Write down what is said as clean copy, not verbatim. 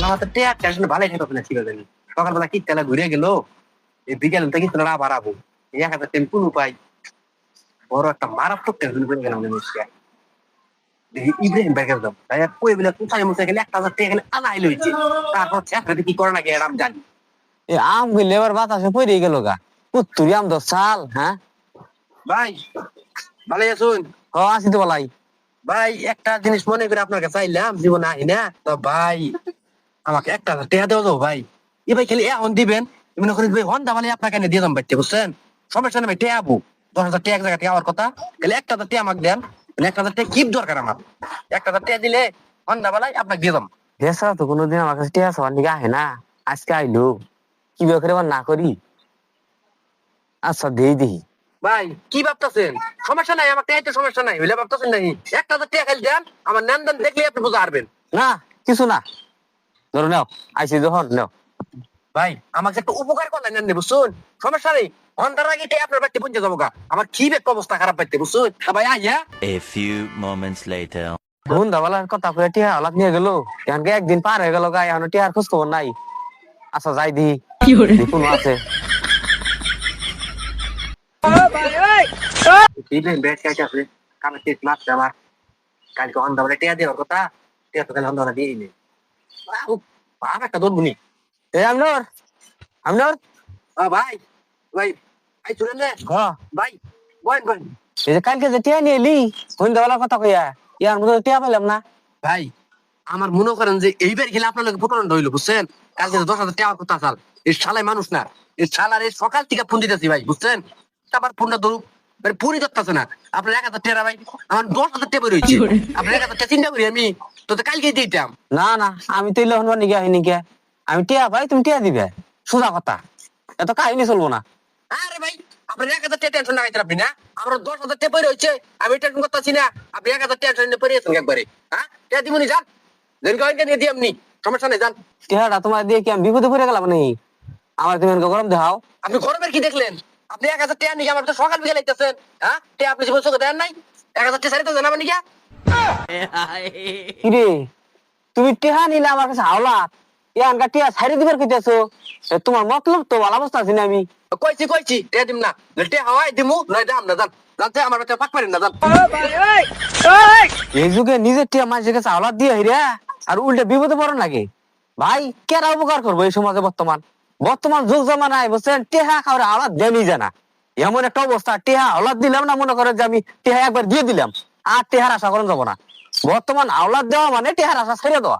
আমার তো টেয়ার টেনশন ভালোই থাকবে না ছিল জানি সকালবেলা কি তেলা ঘুরে গেল এই বিকেল থেকে তোরা আবার আবো 1,000 টেম্পুল উপায় বড় একটা মারাত্মক টেনশন করে গেলাম জিনিসটা দেখি ইব্রাহিম বেগের দাম তাই আর কই বলে কোথায় মুছে গেলে 1,000 টাকা গেলে আনাই লইছে তারপর ছেড়ে কি করে না গে এরাম জানি এ আম গেলে এবার বাতাসে পড়ে গেল গা পুত্তুরি আম 10 সাল হ্যাঁ ভাই ভালো আছুন ও আসি তো বলাই ভাই একটা জিনিস মনে করে আপনার কাছে চাইলাম জীবনে আই না তো ভাই আমাকে 1,000 টাকা দেওয়া যাও ভাই এ ভাই খালি এখন দিবেন মনে করেন ভাই হন্ডা ভাই আপনাকে এনে দিয়ে দাম বাইতে বুঝছেন সমস্যা নেই ভাই টেয়া আবু 10,000 টাকা এক জায়গা থেকে আমার কথা খালি 1,000 টাকা আমাকে দেন 1,000 টাকা কিপ দরকার আমার 1,000 টাকা দিলে হন্ডা বালাই আপনাকে দিয়ে দাম দেশা তো কোনোদিন আমার কাছে টিয়া সবার দিকে আহে না আজকে আইলো কি করে না করি আচ্ছা দেই দেই ভাই কি ভাবতেছেন সমস্যা নাই আমার টাইতে সমস্যা নাই হইলে ভাবতেছেন নাই 1,000 টাকা খালি দেন আমার নেন দেন দেখলে আপনি বুঝতে পারবেন না কিছু না ধরো নাও আইসি যখন নাও ভাই আমাকে একটু উপকার করলেন নেন বুঝছুন সমস্যা নেই ঘন্টার আগে টাকা আপনার বাড়িতে পৌঁছে যাবো গা আমার কি একটা অবস্থা খারাপ পাইতে বুঝছুন ভাই আইয়া A few moments later. ঘুম দাবালার কথা কয়ে টিয়া হালাত নিয়ে গেল এখানকে একদিন পার হয়ে গেল গায়ে এখন টিয়ার খোঁজ খবর নাই আচ্ছা যাই দি কোনো আছে দিবেন ব্যাট কাটে আপনি কামে টেস্ট মারছে আমার কালকে হন্ডা বলে টাকা দেওয়ার কথা টাকা তো কালে হন্ডা দিয়ে দিলে বাপ একটা দৌড় বুনি এই আমনর আমনর ভাই ভাই ভাই শুনেন না হ্যাঁ ভাই বয়েন বয়েন এই যে কালকে যে টিয়া নিয়ে এলি ঘুম দাবালার কথা কইয়া ইয়ার মধ্যে টিয়া পেলাম না ভাই আমার মনে করেন যে এইবার গেলে আপনার লোক প্রকরণ রইল বুঝছেন কালকে 10,000 টাকা কথা চাল এই শালাই মানুষ না এই শালার এই সকাল থেকে ফোন দিতেছি ভাই বুঝছেন আবার ফোনটা ধরুক মানে পুরি ধরতেছে না আপনার 1,000 টাকা ভাই আমার 10,000 টাকা রয়েছে আপনার 1,000 টাকা চিন্তা করি আমি তো কালকে দিতাম না না আমি তো ইলহন বানি গিয়া হইনি কে আমি টিয়া ভাই তুমি টিয়া দিবে সোজা কথা এত কাহিনী চলবো না আরে ভাই আপনার 1,000 টাকা টেনশন লাগাইতে আপনি না আমার 10,000 টাকা রয়েছে আমি টেনশন করতেছি না আপনি 1,000 টেনশন নিয়ে পড়েছেন একবারে হ্যাঁ টাকা দিবনি যান দেন কয়েনটা দিয়ে দিই আপনি সমস্যা নেই যান টিয়াটা তোমার দিয়ে কি আমি বিপদে পড়ে গেলাম নাকি আমার তুমি এনকে গরম দেখাও আপনি গরমের কি দেখলেন আপনি 1,000 টাকা নিয়ে আমার তো সকাল বিকেল আইতেছেন হ্যাঁ টাকা আপনি জীবন চোখে দেন নাই 1,000 টাকা সারিতে জানাবেন নিকা কিরে তুমি টিহা নিলে আমার কাছে হাওলাত ইয়ানকা টিয়া ছাড়ি দিবার কইতেছো তোমার মতলব তো ভালো অবস্থা আছি না আমি কইছি টাকা দিম না টাকা হাওয়াই দিমু নয় দাম না যান যাতে আমার বাচ্চা পাক পারেন না যান এই যুগে নিজের টিয়া মানুষের কাছে হাওলাত দিয়ে হিরা আর উল্টে বিপদে পড়ো নাকি ভাই কেরা উপকার করবো এই সমাজে বর্তমান যুগ জামানায় বুঝছেন টেহা খাওয়ার হাওলাত দেনি জানা এমন একটা অবস্থা টেহা হাওলাত দিলাম না মনে করে যে আমি টেহা একবার দিয়ে দিলাম আর টেহার আশা করেন যাবো না বর্তমান আওলাদ দেওয়া মানে টেহার আশা ছেড়ে দেওয়া